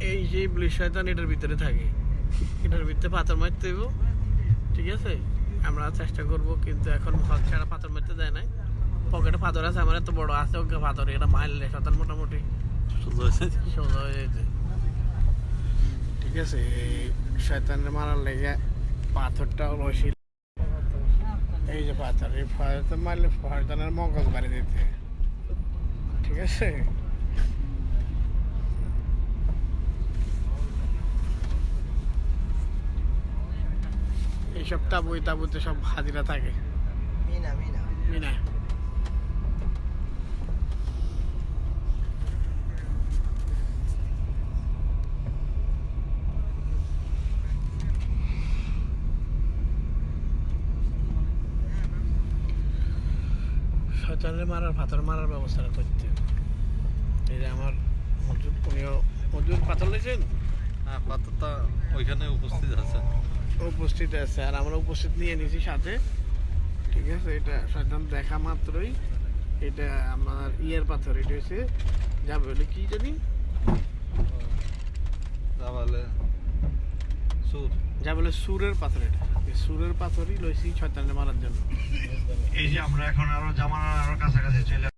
এই যে ইবলিশ শয়তান এটার ভিতরে থাকে, এটার ভিতরে পাথর মারতে হইব, ঠিক আছে? আমরা চেষ্টা করব, কিন্তু এখন হক ছাড়া পাথর মারতে দেয় না। পকেটে পাথর আছে আমার, এত বড় আছে ওকে পাথর, এটা মারলে শয়তান মোটামুটি সোজা হয়ে যেতে, ঠিক আছে? এই শয়তানের মারার লেগে পাথরটা রসিল, এই যে পাথর, এই পাথর মারলে শয়তানের মগজ বাড়ি দিতে, ঠিক আছে? এইসব তাবুতে সব হাজিরা থাকে। মিনা শয়তানের মারার পাথর মারার ব্যবস্থাটা করতে। এই যে আমার মজুর, উনিও মজুর পাথর লেছেন। হ্যাঁ, পাথরটা ওইখানে উপস্থিত আছে। উপস্থিত আছে আর আমরা উপস্থিত নিয়ে নিয়েছি সাথে, ঠিক আছে? এটা শয়তান দেখা মাত্রই, এটা আমার ইয়ের পাথর, এটা হচ্ছে যাবে বলে কি জানি, যা বলে সুরের পাথর। এটা সুরের পাথরই লইছি শয়তানের মারার জন্য। এই যে আমরা এখন আরো জামানার আরো কাছাকাছি চলে